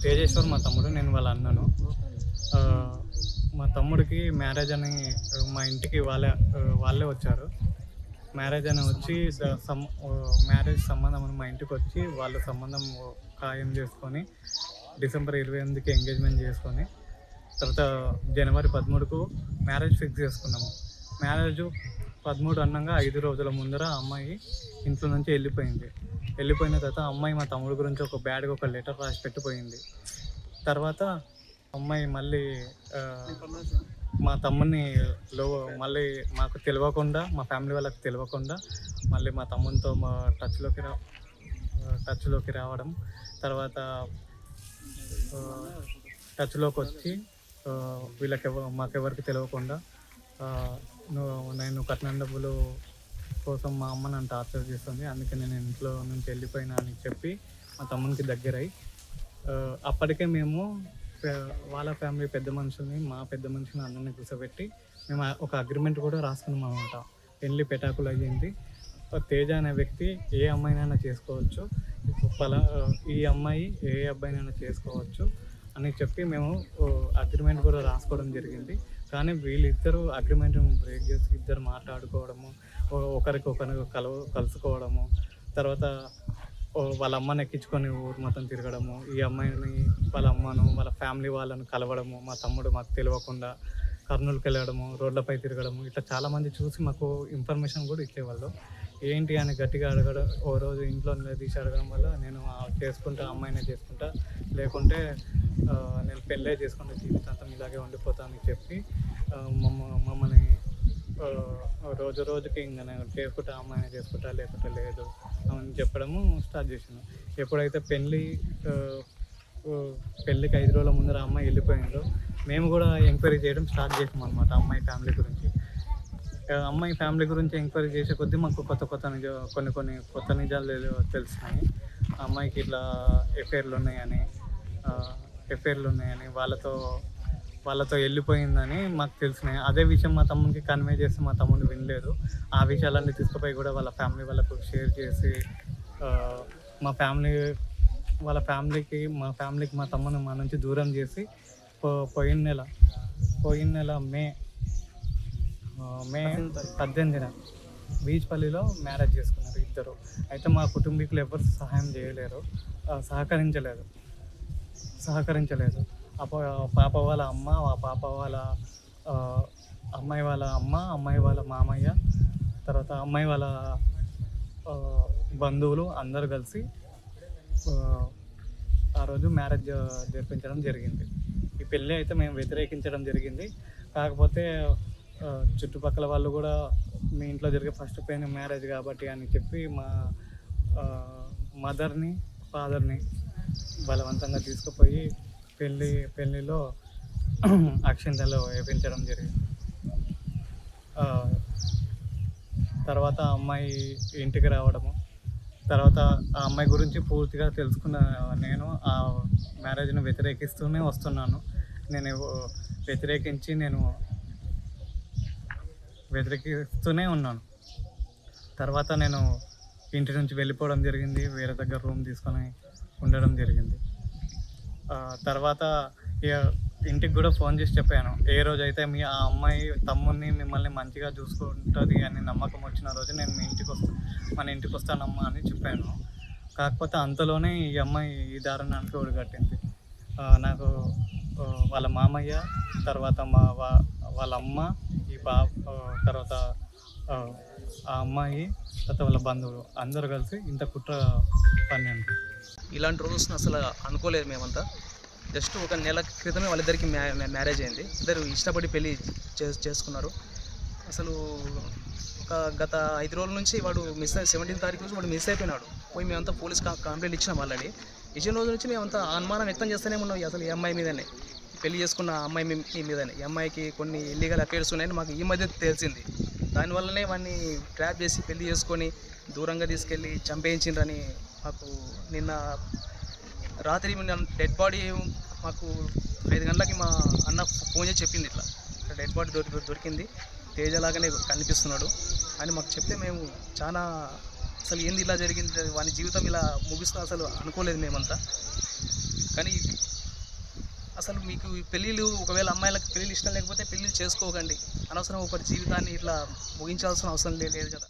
తేజేశ్వర్ మా తమ్ముడు, నేను వాళ్ళ అన్నను. మా తమ్ముడికి మ్యారేజ్ అని మా ఇంటికి వాళ్ళే వచ్చారు. మ్యారేజ్ అని వచ్చి మ్యారేజ్ సంబంధం అని మా ఇంటికి వచ్చి వాళ్ళ సంబంధం ఖాయం చేసుకొని డిసెంబర్ 28కి ఎంగేజ్మెంట్ చేసుకొని తర్వాత జనవరి 13కు మ్యారేజ్ ఫిక్స్ చేసుకున్నాము. మ్యారేజ్ 13 అన్నాక 5 రోజుల ముందర అమ్మాయి ఇంట్లో నుంచి వెళ్ళిపోయిన తర్వాత అమ్మాయి మా తమ్ముడి గురించి ఒక లెటర్ రాసి పెట్టిపోయింది. తర్వాత అమ్మాయి మళ్ళీ మా తమ్ముడిని మళ్ళీ మాకు తెలియకుండా, మా ఫ్యామిలీ వాళ్ళకి తెలియకుండా మళ్ళీ మా తమ్మునితో టచ్లోకి రావడం, తర్వాత టచ్లోకి వచ్చి మాకెవరికి తెలియకుండా నేను కట్నం డబ్బులు కోసం మా అమ్మ నన్ను టార్చర్ చేస్తుంది, అందుకే నేను ఇంట్లో నుంచి వెళ్ళిపోయినా అని చెప్పి మా తమ్మునికి దగ్గరై అప్పటికే మేము వాళ్ళ ఫ్యామిలీ పెద్ద మనుషుల్ని, మా పెద్ద మనిషిని అందరినీ కూర్చోబెట్టి మేము ఒక అగ్రిమెంట్ కూడా రాసుకున్నాం అనమాట. పెళ్ళి పెటాకులు అయ్యింది. తేజ అనే వ్యక్తి ఏ అమ్మాయినైనా చేసుకోవచ్చు, ఈ అమ్మాయి ఏ అబ్బాయినైనా చేసుకోవచ్చు అని చెప్పి మేము అగ్రిమెంట్ కూడా రాసుకోవడం జరిగింది. కానీ వీళ్ళిద్దరూ అగ్రిమెంట్ బ్రేక్ చేసి ఇద్దరు మాట్లాడుకోవడము, ఒకరికొకరు కలుసుకోవడము, తర్వాత వాళ్ళ అమ్మని ఎక్కించుకొని ఊరు మొత్తం తిరగడము, ఈ అమ్మాయిని వాళ్ళ అమ్మను వాళ్ళ ఫ్యామిలీ వాళ్ళను కలవడము, మా తమ్ముడు మాకు తెలియకుండా కర్నూలుకి వెళ్ళడము, రోడ్లపై తిరగడము, ఇట్లా చాలామంది చూసి మాకు ఇన్ఫర్మేషన్ కూడా ఇచ్చేవాళ్ళు. ఏంటి అని గట్టిగా అడగడం, ఓ రోజు ఇంట్లో తీసి అడగడం వల్ల నేను అమ్మాయినే చేసుకుంటా, లేకుంటే నేను పెళ్ళే చేసుకుంటే జీవితాంతం ఇలాగే ఉండిపోతానని చెప్పి మమ్మల్ని రోజుకి ఇంకా నేను అమ్మాయినే చేసుకుంటా లేకుంటే లేదు అని చెప్పడము స్టార్ట్ చేసాను. ఎప్పుడైతే పెళ్ళికి 5 రోజుల ముందర అమ్మాయి వెళ్ళిపోయిందో మేము కూడా ఎంక్వైరీ చేయడం స్టార్ట్ చేసాం అనమాట. అమ్మాయి ఫ్యామిలీ గురించి ఎంక్వైరీ చేసే కొద్దీ మాకు కొన్ని కొత్త నిజాలు తెలిసినాయి. అమ్మాయికి ఇట్లా ఎఫ్ఐఆర్లు ఉన్నాయని వాళ్ళతో వెళ్ళిపోయిందని మాకు తెలిసినాయి. అదే విషయం మా తమ్మునికి కన్వే చేసి మా తమ్ముడు వినలేదు. ఆ విషయాలన్నీ తీసుకుపోయి కూడా వాళ్ళ ఫ్యామిలీ వాళ్ళకు షేర్ చేసి మా ఫ్యామిలీకి మా తమ్ముని మా నుంచి దూరం చేసి పోయిన నెల మే 18న బీచ్పల్లిలో మ్యారేజ్ చేసుకున్నారు ఇద్దరు. అయితే మా కుటుంబీకులు ఎవరు సహకరించలేదు. పాప వాళ్ళ అమ్మ, పాప వాళ్ళ అమ్మాయి వాళ్ళ అమ్మ, అమ్మాయి వాళ్ళ మామయ్య, తర్వాత అమ్మాయి వాళ్ళ బంధువులు అందరూ కలిసి ఆ రోజు మ్యారేజ్ జరిపించడం జరిగింది. ఈ పెళ్ళి అయితే మేము వ్యతిరేకించడం జరిగింది. కాకపోతే చుట్టుపక్కల వాళ్ళు కూడా మీ ఇంట్లో జరిగే ఫస్ట్ పెయిన్ మ్యారేజ్ కాబట్టి అని చెప్పి మా మదర్ని, ఫాదర్ని బలవంతంగా తీసుకుపోయి పెళ్ళిలో అక్షింతలు వేయించడం జరిగింది. తర్వాత అమ్మాయి ఇంటికి రావడము, తర్వాత ఆ అమ్మాయి గురించి పూర్తిగా తెలుసుకున్న నేను ఆ మ్యారేజ్ను వ్యతిరేకిస్తూనే వస్తున్నాను. వ్యతిరేకిస్తూనే ఉన్నాను. తర్వాత నేను ఇంటి నుంచి వెళ్ళిపోవడం జరిగింది, వేరే దగ్గర రూమ్ తీసుకొని ఉండడం జరిగింది. తర్వాత ఇంటికి కూడా ఫోన్ చేసి చెప్పాను, ఏ రోజైతే ఆ అమ్మాయి తమ్ముడిని మిమ్మల్ని మంచిగా చూసుకుంటుంది అని నమ్మకం వచ్చిన రోజు నేను మన ఇంటికి వస్తానమ్మా అని చెప్పాను. కాకపోతే అంతలోనే ఈ అమ్మాయి ఈ దారుణానికి ఒడిగట్టింది. నాకు వాళ్ళ మామయ్య, తర్వాత వాళ్ళ అమ్మ, తర్వాత ఆ అమ్మాయి, తర్వాత వాళ్ళ బంధువులు అందరూ కలిసి ఇంత కుట్ర పన్నాను. ఇలాంటి రోజు అసలు అనుకోలేదు మేమంతా. జస్ట్ ఒక నెల క్రితమే వాళ్ళిద్దరికి మ్యారేజ్ అయింది. ఇద్దరు ఇష్టపడి పెళ్ళి చేసుకున్నారు. అసలు గత 5 రోజుల నుంచి వాడు 17వ తారీఖు రోజు వాడు మిస్ అయిపోయినాడు. పోయి మేమంతా పోలీస్ కంప్లైంట్ ఇచ్చినాం. ఆల్రెడీ ఇచ్చిన రోజు నుంచి మేమంతా అనుమానం వ్యక్తం చేస్తూనే ఉన్నాం. అసలు ఈ అమ్మాయి మీదనే, పెళ్లి చేసుకున్న అమ్మాయి మీదనే, ఈ అమ్మాయికి కొన్ని ఇల్లీగల్ అఫైర్స్ ఉన్నాయని మాకు ఈ మధ్య తెలిసింది. దానివల్లనే వాడిని ట్రాప్ చేసి పెళ్లి చేసుకొని దూరంగా తీసుకెళ్ళి చంపేయించిండ్రని మాకు నిన్న రాత్రి డెడ్ బాడీ మాకు 5 గంటలకి మా అన్న ఫోన్ చేసి చెప్పింది, ఇట్లా డెడ్ బాడీ దొరికింది, తేజలాగానే కనిపిస్తున్నాడు అని మాకు చెప్తే మేము చాలా అసలు ఏంది ఇలా జరిగింది, వాని జీవితం ఇలా ముగిస్తా అసలు అనుకోలేదు మేమంతా. కానీ అసలు మీకు ఈ పెళ్ళిళ్ళు ఒకవేళ అమ్మాయిలకు పెళ్ళిళ్ళు ఇష్టం లేకపోతే పెళ్ళిళ్ళు చేసుకోకండి. అనవసరం ఒకరి జీవితాన్ని ఇట్లా ముగించాల్సిన అవసరం లేదు కదా.